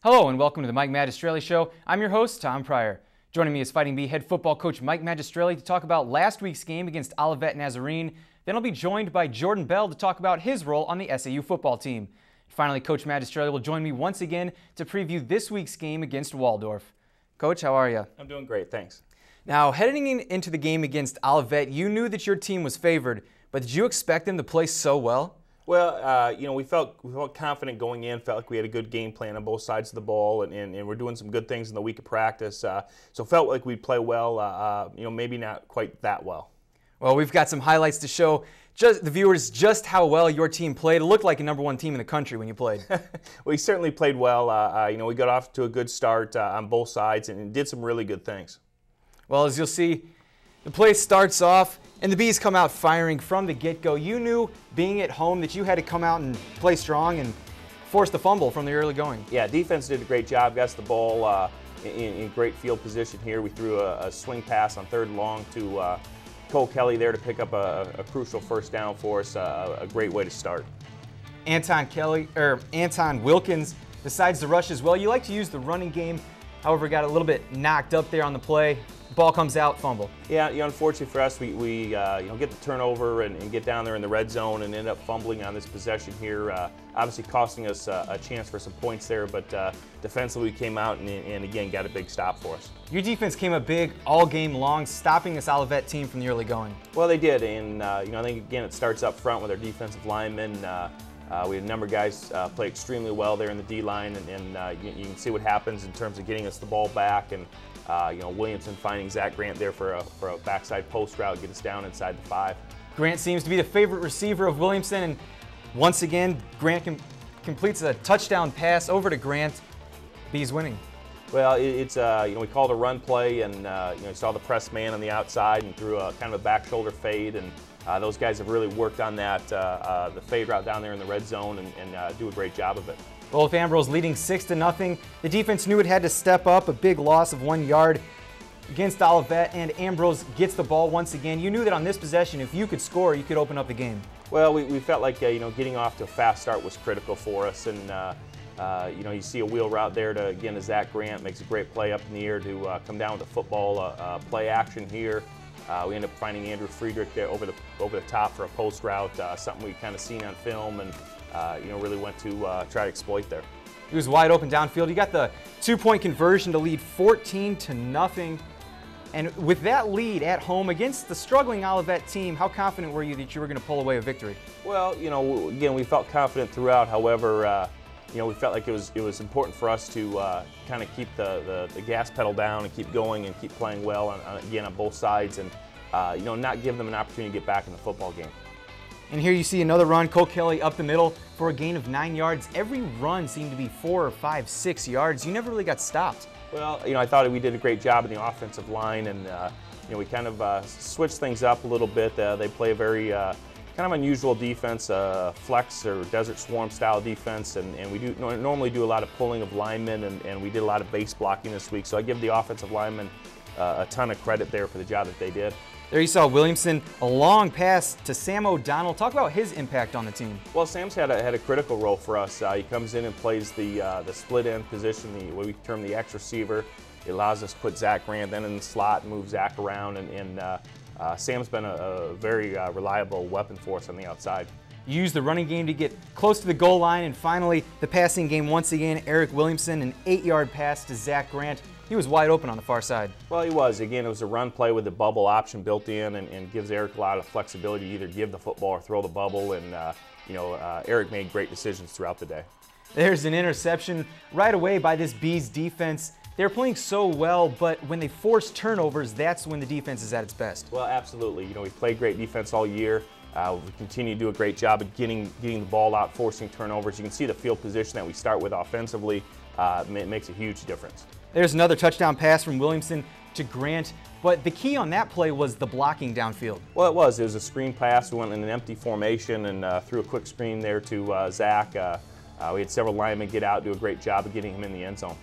Hello and welcome to the Mike Magistrelli Show. I'm your host, Tom Pryor. Joining me is Fighting Bee head football coach Mike Magistrelli to talk about last week's game against Olivet Nazarene. Then I'll be joined by Jordan Bell to talk about his role on the SAU football team. Finally, Coach Magistrelli will join me once again to preview this week's game against Waldorf. Coach, how are you? I'm doing great, thanks. Now, heading into the game against Olivet, you knew that your team was favored, but did you expect them to play so well? Well, we felt confident going in, felt like we had a good game plan on both sides of the ball, and we're doing some good things in the week of practice. So felt like we'd play well, maybe not quite that well. Well, we've got some highlights to show the viewers just how well your team played. It looked like a #1 team in the country when you played. We certainly played well. We got off to a good start on both sides and did some really good things. Well, as you'll see, the play starts off, and the Bees come out firing from the get-go. You knew, being at home, that you had to come out and play strong and force the fumble from the early going. Yeah, defense did a great job. Got us the ball in great field position here. We threw a swing pass on 3rd and long to Cole Kelly there to pick up a crucial first down for us. A great way to start. Anton Wilkins decides to rush as well. You like to use the running game, however, got a little bit knocked up there on the play. Ball comes out, fumble. Yeah, unfortunately for us, we get the turnover and get down there in the red zone and end up fumbling on this possession here. Obviously costing us a chance for some points there, but defensively we came out and again got a big stop for us. Your defense came up big all game long, stopping this Olivet team from the early going. Well, they did, and I think again it starts up front with our defensive linemen. We had a number of guys play extremely well there in the D-line, and you can see what happens in terms of getting us the ball back, and Williamson finding Zach Grant there for a backside post route, get us down inside the 5. Grant seems to be the favorite receiver of Williamson, and once again, Grant completes a touchdown pass over to Grant. Bees winning. Well, it's we called a run play, and you saw the press man on the outside and threw a kind of a back shoulder fade, and those guys have really worked on that, the fade route down there in the red zone, and do a great job of it. Well, with Ambrose leading 6-0, the defense knew it had to step up. A big loss of 1 yard against Olivet, and Ambrose gets the ball once again. You knew that on this possession, if you could score, you could open up the game. Well, we felt like getting off to a fast start was critical for us, and you see a wheel route there to Zach Grant, makes a great play up in the air to come down with the football, play action here. We end up finding Andrew Friedrich there over the top for a post route, something we kind of seen on film, and really went to try to exploit there. He was wide open downfield. You got the 2-point conversion to lead 14-0. And with that lead at home against the struggling Olivet team, how confident were you that you were going to pull away a victory? Well, again, we felt confident throughout. However, we felt like it was important for us to kind of keep the gas pedal down and keep going and keep playing well on both sides, and not give them an opportunity to get back in the football game. And here you see another run, Cole Kelly up the middle for a gain of 9 yards. Every run seemed to be 4 or 5, 6 yards. You never really got stopped. Well, I thought we did a great job in the offensive line, and we kind of switched things up a little bit. They play a very kind of unusual defense, flex or desert swarm style defense, and we normally do a lot of pulling of linemen, and we did a lot of base blocking this week. So I give the offensive linemen a ton of credit there for the job that they did. There you saw Williamson, a long pass to Sam O'Donnell. Talk about his impact on the team. Well, Sam's had a critical role for us. He comes in and plays the split end position, what we term the X receiver. It allows us to put Zach Grant then in the slot and move Zach around, and Sam's been a very reliable weapon for us on the outside. You used the running game to get close to the goal line, and finally the passing game once again. Eric Williamson, an 8-yard pass to Zach Grant. He was wide open on the far side. Well, he was. Again, it was a run play with the bubble option built in, and gives Eric a lot of flexibility to either give the football or throw the bubble, and Eric made great decisions throughout the day. There's an interception right away by this Bees defense. They're playing so well, but when they force turnovers, that's when the defense is at its best. Well, absolutely. We've played great defense all year. We continue to do a great job of getting the ball out, forcing turnovers. You can see the field position that we start with offensively. It makes a huge difference. There's another touchdown pass from Williamson to Grant, but the key on that play was the blocking downfield. Well, it was. It was a screen pass. We went in an empty formation and threw a quick screen there to Zach. We had several linemen get out, do a great job of getting him in the end zone.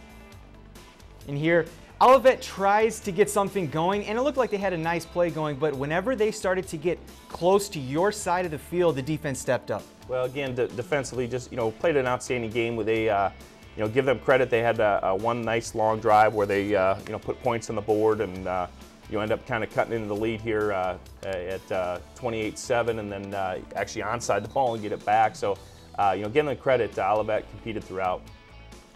And here, Olivet tries to get something going, and it looked like they had a nice play going, but whenever they started to get close to your side of the field, the defense stepped up. Well, again, defensively, just played an outstanding game with give them credit. They had one nice long drive where they put points on the board, and you end up kind of cutting into the lead here at 28-7, and then actually onside the ball and get it back. So give them credit. Olivet competed throughout.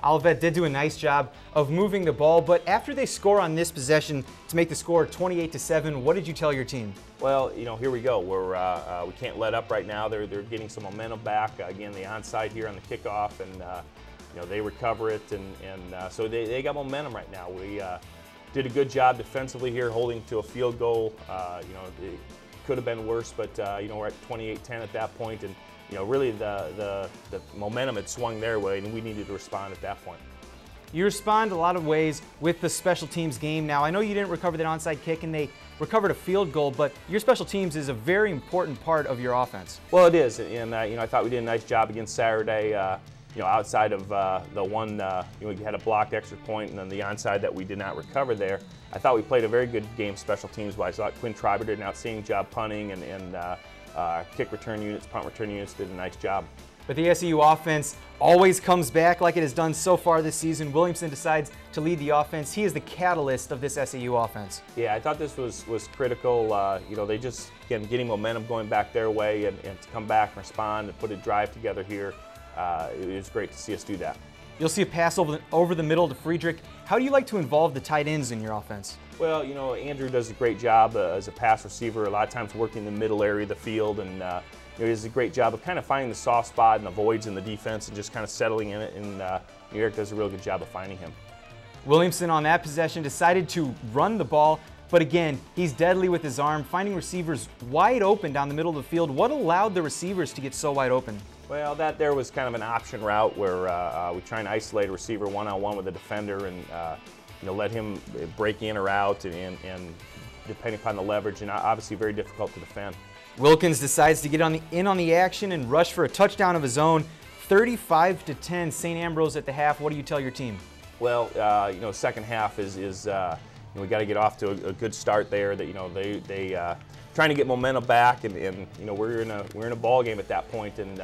Olivet did do a nice job of moving the ball, but after they score on this possession to make the score 28-7, what did you tell your team? Well, here we go. We can't let up right now. They're getting some momentum back. Again, the onside here on the kickoff, and they recover it, and so they got momentum right now. We did a good job defensively here, holding to a field goal. It could have been worse, but we're at 28-10 at that point, and really the momentum had swung their way, and we needed to respond at that point. You respond a lot of ways with the special teams game. Now, I know you didn't recover that onside kick, and they recovered a field goal, but your special teams is a very important part of your offense. Well, it is, and I thought we did a nice job against Saturday. Outside of the one, we had a blocked extra point, and then the onside that we did not recover there. I thought we played a very good game special teams-wise. I thought Quinn Triber did an outstanding job punting, and kick return units, punt return units did a nice job. But the SAU offense always comes back like it has done so far this season. Williamson decides to lead the offense. He is the catalyst of this SAU offense. Yeah, I thought this was critical. They just, again, getting momentum going back their way, and to come back and respond and put a drive together here. It was great to see us do that. You'll see a pass over the middle to Friedrich. How do you like to involve the tight ends in your offense? Well, Andrew does a great job as a pass receiver, a lot of times working in the middle area of the field, and he does a great job of kind of finding the soft spot and the voids in the defense and just kind of settling in it, and Eric does a real good job of finding him. Williamson on that possession decided to run the ball, but again, he's deadly with his arm, finding receivers wide open down the middle of the field. What allowed the receivers to get so wide open? Well, that there was kind of an option route where we try and isolate a receiver one-on-one with a defender, and let him break in or out, and depending upon the leverage, and obviously very difficult to defend. Wilkins decides to get in on the action and rush for a touchdown of his own. 35-10, St. Ambrose at the half. What do you tell your team? Well, second half is we got to get off to a good start there. That they trying to get momentum back, and we're in a ball game at that point, and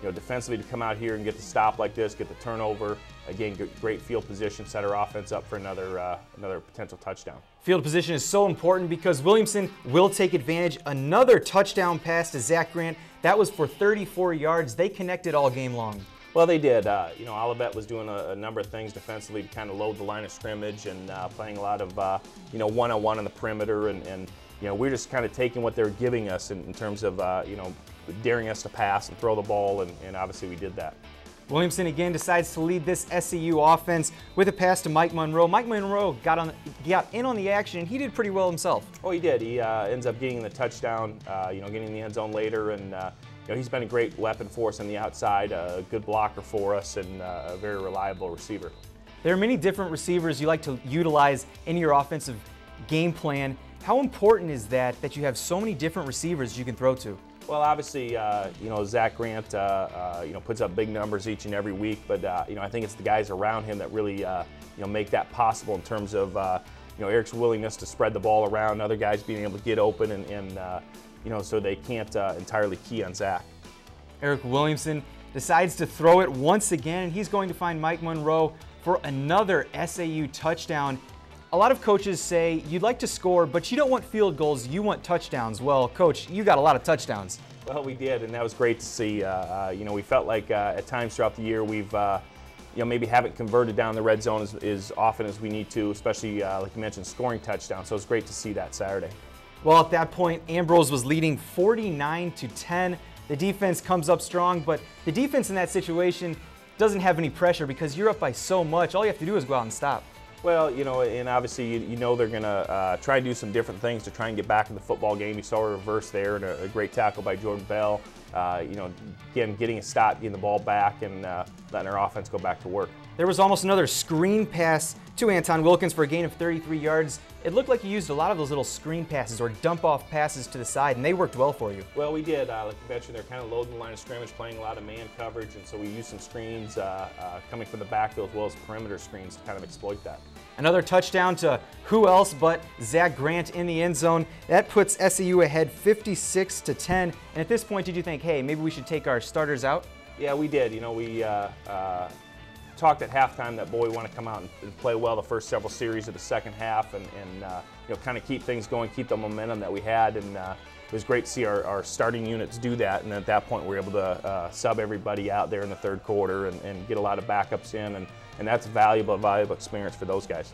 defensively to come out here and get the stop like this, get the turnover, again, great field position, set our offense up for another potential touchdown. Field position is so important because Williamson will take advantage. Another touchdown pass to Zach Grant. That was for 34 yards. They connected all game long. Well, they did. Olivet was doing a number of things defensively to kind of load the line of scrimmage, and playing a lot of one-on-one on the perimeter, and we're just kind of taking what they're giving us in terms of daring us to pass and throw the ball, and obviously we did that. Williamson again decides to lead this SAU offense with a pass to Mike Monroe. Mike Monroe got in on the action, and he did pretty well himself. Oh, he did. He ends up getting the touchdown, getting in the end zone later, and he's been a great weapon for us on the outside, a good blocker for us, and a very reliable receiver. There are many different receivers you like to utilize in your offensive game plan. How important is that you have so many different receivers you can throw to? Well, obviously, Zach Grant, puts up big numbers each and every week, but I think it's the guys around him that really, make that possible in terms of, Eric's willingness to spread the ball around, other guys being able to get open, and so they can't entirely key on Zach. Eric Williamson decides to throw it once again, and he's going to find Mike Monroe for another SAU touchdown. A lot of coaches say you'd like to score, but you don't want field goals, you want touchdowns. Well, Coach, you got a lot of touchdowns. Well, we did, and that was great to see. We felt like at times throughout the year we've maybe haven't converted down the red zone as often as we need to, especially, like you mentioned, scoring touchdowns. So it was great to see that Saturday. Well, at that point, Ambrose was leading 49-10. The defense comes up strong, but the defense in that situation doesn't have any pressure because you're up by so much. All you have to do is go out and stop. Well, and obviously, they're going to try and do some different things to try and get back in the football game. You saw a reverse there and a great tackle by Jordan Bell. Again, getting a stop, getting the ball back, and letting our offense go back to work. There was almost another screen pass to Anton Wilkins for a gain of 33 yards. It looked like you used a lot of those little screen passes or dump-off passes to the side, and they worked well for you. Well, we did. Like you mentioned, they're kind of loading the line of scrimmage, playing a lot of man coverage, and so we used some screens coming from the backfield as well as perimeter screens to kind of exploit that. Another touchdown to who else but Zach Grant in the end zone. That puts SAU ahead 56-10. And at this point, did you think, hey, maybe we should take our starters out? Yeah, we did. We talked at halftime that, boy, we want to come out and play well the first several series of the second half and kind of keep things going, keep the momentum that we had. And it was great to see our starting units do that. And at that point, we were able to sub everybody out there in the third quarter and get a lot of backups in. And that's valuable experience for those guys.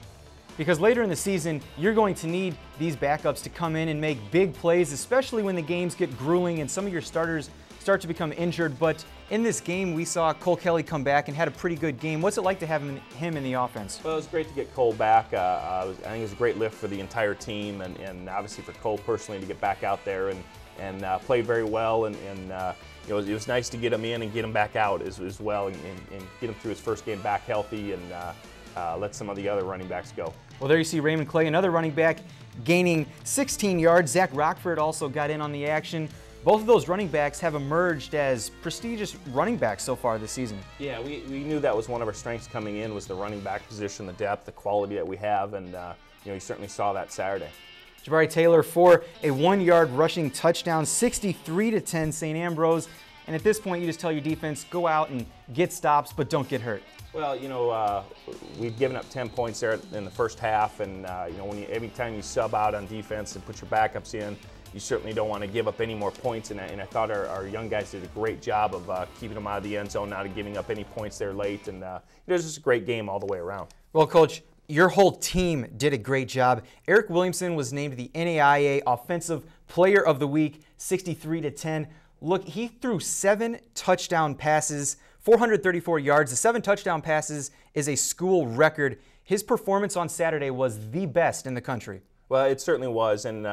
Because later in the season, you're going to need these backups to come in and make big plays, especially when the games get grueling and some of your starters start to become injured. But in this game, we saw Cole Kelly come back and had a pretty good game. What's it like to have him in the offense? Well, it was great to get Cole back. I think it was a great lift for the entire team, and obviously for Cole personally to get back out there and play very well. And it was nice to get him in and get him back out as well, and get him through his first game back healthy, and let some of the other running backs go. Well, there you see Raymond Clay, another running back, gaining 16 yards. Zach Rockford also got in on the action. Both of those running backs have emerged as prestigious running backs so far this season. Yeah, we knew that was one of our strengths coming in, was the running back position, the depth, the quality that we have, and you certainly saw that Saturday. Jabari Taylor for a 1-yard rushing touchdown, 63-10 St. Ambrose. And at this point, you just tell your defense, go out and get stops, but don't get hurt. Well, we've given up 10 points there in the first half, and every time you sub out on defense and put your backups in, you certainly don't want to give up any more points. And I thought our young guys did a great job of keeping them out of the end zone, not giving up any points there late. And it was just a great game all the way around. Well, Coach, your whole team did a great job. Eric Williamson was named the NAIA Offensive Player of the Week, 63-10. Look, he threw 7 touchdown passes, 434 yards. The 7 touchdown passes is a school record. His performance on Saturday was the best in the country. Well, it certainly was, and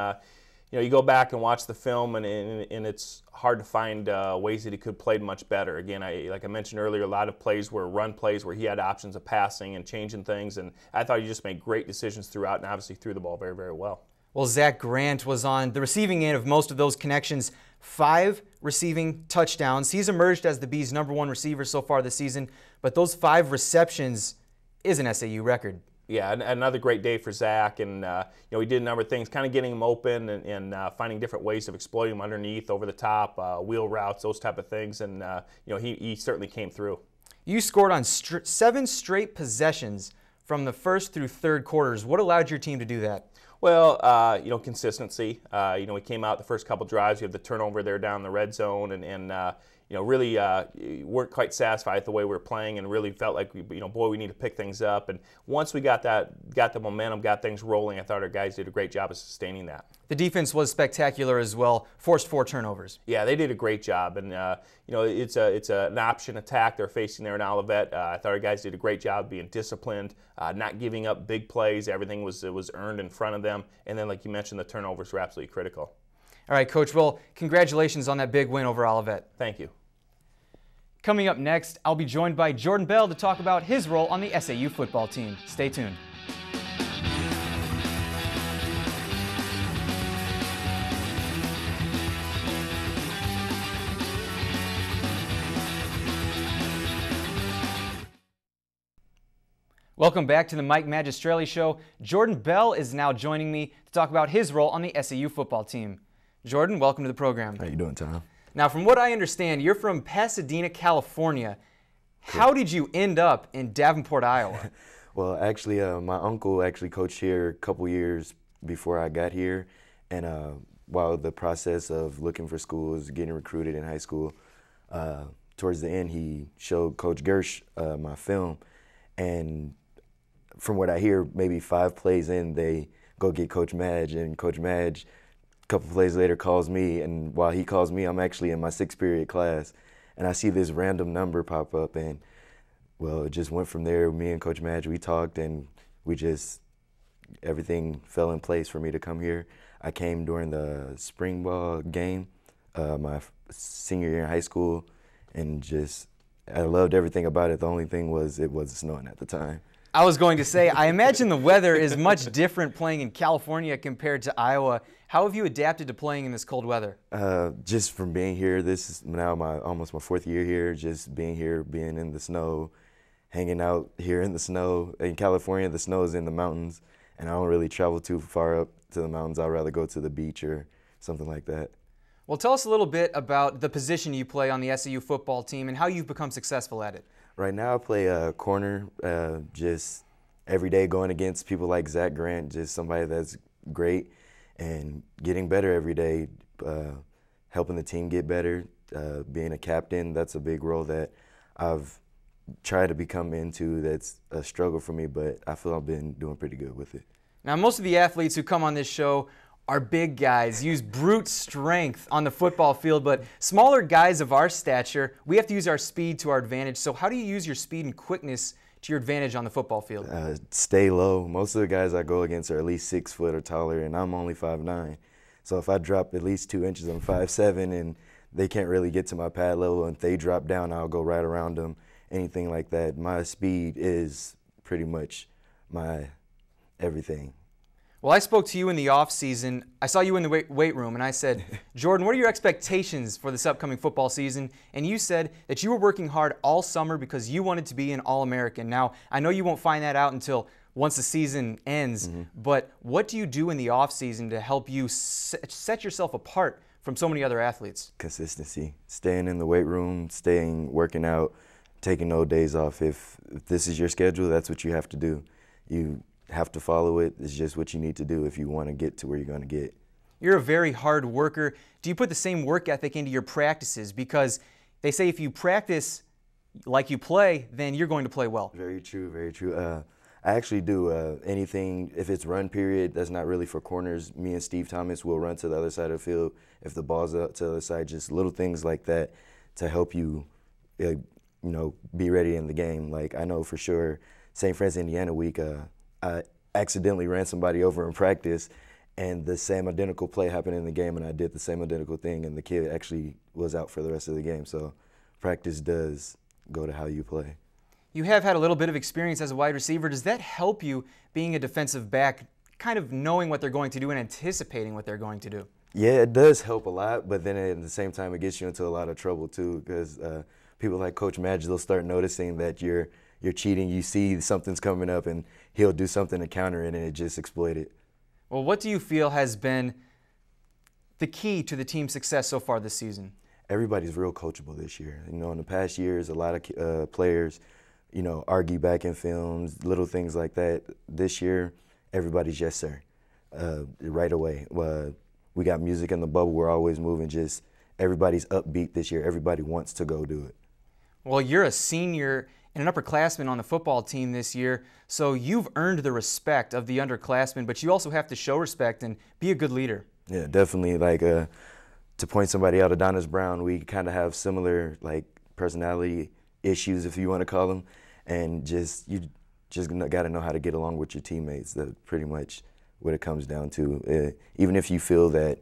you go back and watch the film, and it's hard to find ways that he could have played much better. Again, like I mentioned earlier, a lot of plays were run plays where he had options of passing and changing things, and I thought he just made great decisions throughout and obviously threw the ball very, very well. Well, Zach Grant was on the receiving end of most of those connections. 5 receiving touchdowns. He's emerged as the Bees' #1 receiver so far this season, but those 5 receptions is an SAU record. Yeah, another great day for Zach, and he did a number of things, kind of getting him open and finding different ways of exploiting him underneath, over the top, wheel routes, those type of things, and he certainly came through. You scored on 7 straight possessions from the first through third quarters. What allowed your team to do that? Well, consistency. We came out the first couple drives. You have the turnover there down the red zone, and really weren't quite satisfied with the way we were playing, and really felt like we need to pick things up. And once we got the momentum, got things rolling, I thought our guys did a great job of sustaining that. The defense was spectacular as well. Forced 4 turnovers. Yeah, they did a great job, and it's an option attack they're facing there in Olivet. I thought our guys did a great job being disciplined, not giving up big plays. Everything was earned in front of them, and then, like you mentioned, the turnovers were absolutely critical. All right, Coach. Well, congratulations on that big win over Olivet. Thank you. Coming up next, I'll be joined by Jordan Bell to talk about his role on the SAU football team. Stay tuned. Welcome back to the Mike Magistrelli Show. Jordan Bell is now joining me to talk about his role on the SAU football team. Jordan, welcome to the program. How you doing, Tom? Now, from what I understand, you're from Pasadena, California. How did you end up in Davenport, Iowa? Well, actually, my uncle actually coached here a couple years before I got here, and while the process of looking for schools, getting recruited in high school, towards the end, he showed Coach Gersh my film, and from what I hear, maybe 5 plays in, they go get Coach Madge, and Coach Madge, a couple plays later, calls me, and while he calls me, I'm actually in my 6th period class, and I see this random number pop up, and well, it just went from there. Me and Coach Madge, we talked, and everything fell in place for me to come here. I came during the spring ball game, my senior year in high school, and I loved everything about it. The only thing was it wasn't snowing at the time. I was going to say, I imagine the weather is much different playing in California compared to Iowa. How have you adapted to playing in this cold weather? Just from being here, this is now almost my 4th year here, just being here, being in the snow, hanging out here in the snow. In California, the snow is in the mountains, and I don't really travel too far up to the mountains. I'd rather go to the beach or something like that. Well, tell us a little bit about the position you play on the SAU football team and how you've become successful at it. Right now I play corner, just every day going against people like Zach Grant, just somebody that's great and getting better every day, helping the team get better, being a captain. That's a big role that I've tried to become into. That's a struggle for me, but I feel I've been doing pretty good with it. Now, most of the athletes who come on this show are big guys, use brute strength on the football field, but smaller guys of our stature, we have to use our speed to our advantage. So how do you use your speed and quickness to your advantage on the football field? Stay low. Most of the guys I go against are at least 6 foot or taller, and I'm only 5'9". So if I drop at least 2 inches, I'm 5'7", and they can't really get to my pad level. And if they drop down, I'll go right around them, anything like that. My speed is pretty much my everything. Well, I spoke to you in the off season. I saw you in the weight room, and I said, Jordan, what are your expectations for this upcoming football season? And you said that you were working hard all summer because you wanted to be an All-American. Now, I know you won't find that out until once the season ends, but what do you do in the off season to help you set yourself apart from so many other athletes? Consistency, staying in the weight room, working out, taking no days off. If this is your schedule, that's what you have to do. You have to follow it. It's just what you need to do if you want to get to where you're going to get. You're a very hard worker. Do you put the same work ethic into your practices? Because they say if you practice like you play, then you're going to play well. Very true, very true. I actually do anything, if it's run period, that's not really for corners. Me and Steve Thomas will run to the other side of the field. If the ball's up to the other side, just little things like that to help you, be ready in the game. Like I know for sure, St. Francis, Indiana week, I accidentally ran somebody over in practice, and the same identical play happened in the game, and I did the same identical thing, and the kid actually was out for the rest of the game. So practice does go to how you play. You have had a little bit of experience as a wide receiver. Does that help you being a defensive back, kind of knowing what they're going to do and anticipating what they're going to do? Yeah, it does help a lot, but then at the same time it gets you into a lot of trouble too, because people like Coach Madge, they'll start noticing that you're cheating. You see something's coming up, and he'll do something to counter it, and it just exploited. Well, what do you feel has been the key to the team's success so far this season? Everybody's real coachable this year. In the past years, a lot of players, argue back in films, little things like that. This year, everybody's yes, sir, right away. We got music in the bubble. We're always moving. Just everybody's upbeat this year. Everybody wants to go do it. Well, you're a senior and an upperclassman on the football team this year, so you've earned the respect of the underclassmen, but you also have to show respect and be a good leader. Yeah, definitely. Like to point somebody out, Adonis Brown, we kind of have similar personality issues, if you want to call them, and you just got to know how to get along with your teammates. That's pretty much what it comes down to. Even if you feel that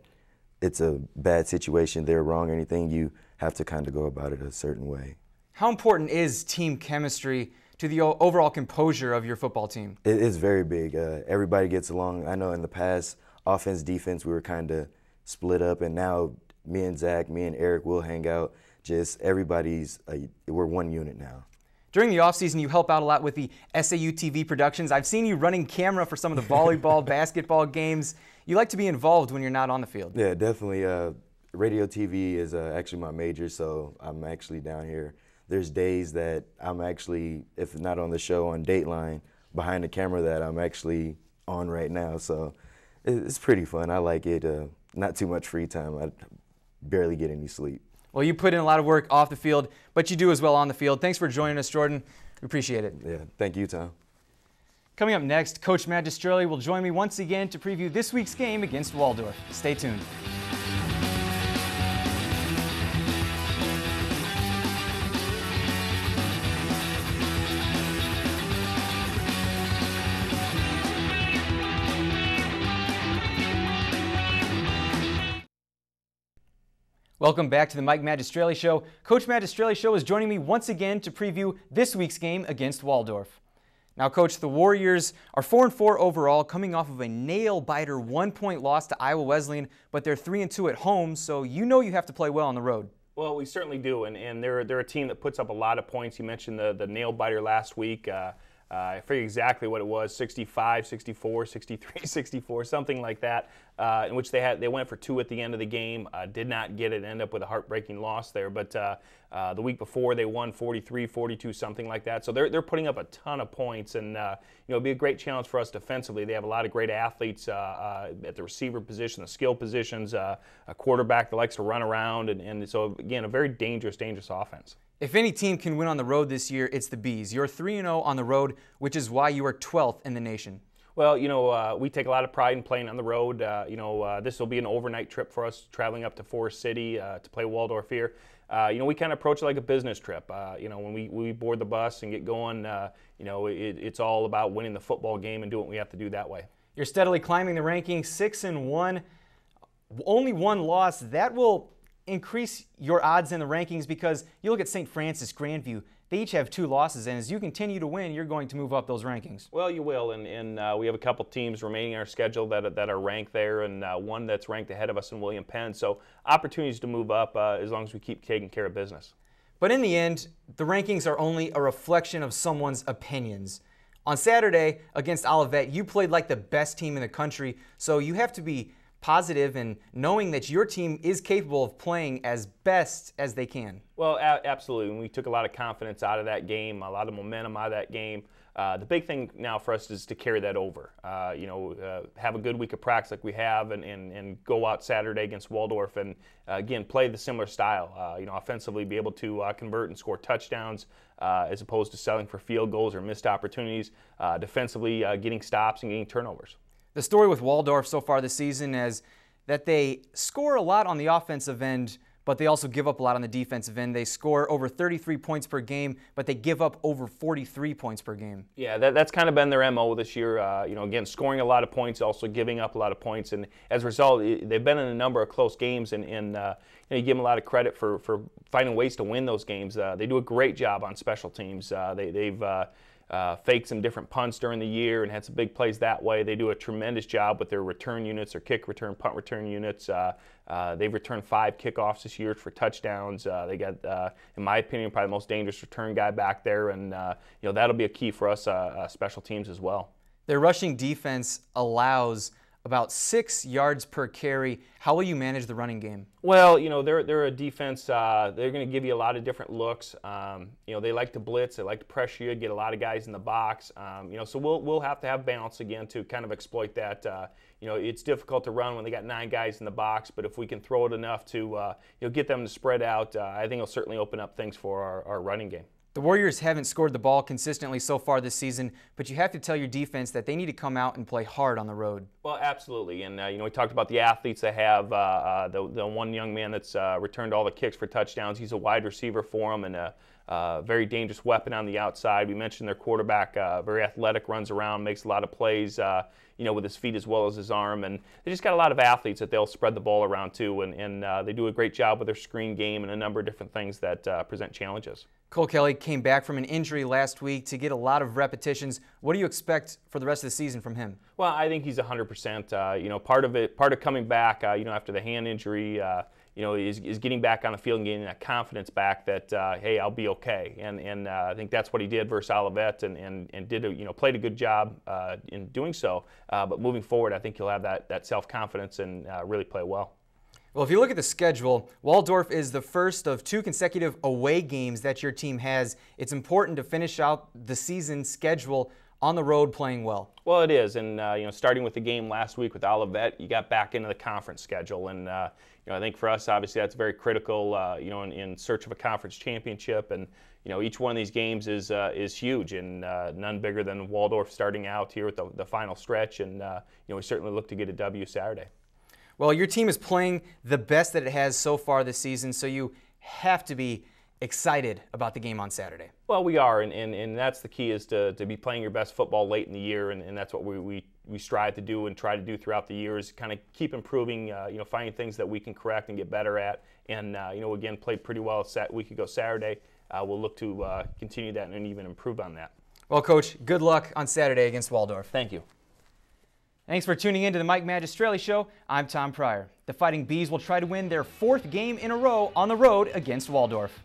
it's a bad situation, they're wrong or anything, you have to kind of go about it a certain way. How important is team chemistry to the overall composure of your football team? It is very big. Everybody gets along. I know in the past, offense, defense, we were kind of split up, and now me and Zach, me and Eric will hang out. Just we're one unit now. During the offseason, you help out a lot with the SAUtv productions. I've seen you running camera for some of the volleyball, basketball games. You like to be involved when you're not on the field. Yeah, definitely. Radio TV is actually my major, so I'm actually down here. There's days that I'm actually, if not on the show, on Dateline, behind the camera that I'm actually on right now. So it's pretty fun. I like it. Not too much free time. I barely get any sleep. Well, you put in a lot of work off the field, but you do as well on the field. Thanks for joining us, Jordan. We appreciate it. Yeah, thank you, Tom. Coming up next, Coach Magistrelli will join me once again to preview this week's game against Waldorf. Stay tuned. Welcome back to the Mike Magistrelli Show. Coach Magistrelli Show is joining me once again to preview this week's game against Waldorf. Now, Coach, the Warriors are 4-4 overall, coming off of a nail-biter 1-point loss to Iowa Wesleyan, but they're 3-2 at home, so you know you have to play well on the road. Well, we certainly do, and they're a team that puts up a lot of points. You mentioned the nail-biter last week. I forget exactly what it was, 65, 64, 63, 64, something like that, in which they went for 2 at the end of the game, did not get it, ended up with a heartbreaking loss there. But the week before they won 43, 42, something like that. So they're putting up a ton of points, and it'll be a great challenge for us defensively. They have a lot of great athletes at the receiver position, the skill positions, a quarterback that likes to run around, and so again, a very dangerous offense. If any team can win on the road this year, it's the Bees. You're 3-0 on the road, which is why you are 12th in the nation. Well, we take a lot of pride in playing on the road. This will be an overnight trip for us, traveling up to Forest City to play Waldorf here. We kind of approach it like a business trip. When we board the bus and get going, it's all about winning the football game and doing what we have to do that way. You're steadily climbing the rankings, 6-1, only 1 loss. That will increase your odds in the rankings because you look at St. Francis, Grandview. They each have 2 losses, and as you continue to win, you're going to move up those rankings. Well, you will, and we have a couple teams remaining in our schedule that are ranked there, and one that's ranked ahead of us in William Penn. So opportunities to move up as long as we keep taking care of business. But in the end, the rankings are only a reflection of someone's opinions. On Saturday against Olivet, you played like the best team in the country, so you have to be positive and knowing that your team is capable of playing as best as they can. Well, absolutely. And we took a lot of confidence out of that game, a lot of momentum out of that game. The big thing now for us is to carry that over. Have a good week of practice like we have and go out Saturday against Waldorf and, again, play the similar style. Offensively be able to convert and score touchdowns as opposed to settling for field goals or missed opportunities. Defensively, getting stops and getting turnovers. The story with Waldorf so far this season is that they score a lot on the offensive end, but they also give up a lot on the defensive end. They score over 33 points per game, but they give up over 43 points per game. Yeah, that's kind of been their MO this year. Again, scoring a lot of points, also giving up a lot of points. And as a result, they've been in a number of close games, and you give them a lot of credit for finding ways to win those games. They do a great job on special teams. They've faked some different punts during the year and had some big plays that way. They do a tremendous job with their return units, their kick return, punt return units. They've returned 5 kickoffs this year for touchdowns. They got, in my opinion, probably the most dangerous return guy back there, and that'll be a key for us special teams as well. Their rushing defense allows about 6 yards per carry. How will you manage the running game? Well, they're a defense. They're going to give you a lot of different looks. They like to blitz. They like to pressure you, get a lot of guys in the box. So we'll have to have balance again to kind of exploit that. It's difficult to run when they got 9 guys in the box, but if we can throw it enough to get them to spread out, I think it'll certainly open up things for our running game. The Warriors haven't scored the ball consistently so far this season, but you have to tell your defense that they need to come out and play hard on the road. Well, absolutely. And, we talked about the athletes they have. The one young man that's returned all the kicks for touchdowns, he's a wide receiver for them and a very dangerous weapon on the outside. We mentioned their quarterback, very athletic, runs around, makes a lot of plays, with his feet as well as his arm. And they just got a lot of athletes that they'll spread the ball around to. And they do a great job with their screen game and a number of different things that present challenges. Cole Kelly came back from an injury last week to get a lot of repetitions. What do you expect for the rest of the season from him? Well, I think he's 100%. Part of coming back, after the hand injury, is getting back on the field and getting that confidence back that, hey, I'll be okay. And I think that's what he did versus Olivet and did played a good job in doing so. But moving forward, I think he'll have that self-confidence and really play well. Well, if you look at the schedule, Waldorf is the first of 2 consecutive away games that your team has. It's important to finish out the season schedule on the road playing well. Well, it is, and starting with the game last week with Olivet, you got back into the conference schedule, and I think for us, obviously, that's very critical. In search of a conference championship, and each one of these games is huge, and none bigger than Waldorf starting out here with the final stretch, and we certainly look to get a W Saturday. Well, your team is playing the best that it has so far this season, so you have to be excited about the game on Saturday. Well, we are, and that's the key, is to be playing your best football late in the year, and that's what we strive to do and try to do throughout the year, is kind of keep improving, finding things that we can correct and get better at. And, again, played pretty well a week ago Saturday. We'll look to continue that and even improve on that. Well, Coach, good luck on Saturday against Waldorf. Thank you. Thanks for tuning in to the Mike Magistrelli Show. I'm Tom Pryor. The Fighting Bees will try to win their 4th game in a row on the road against Waldorf.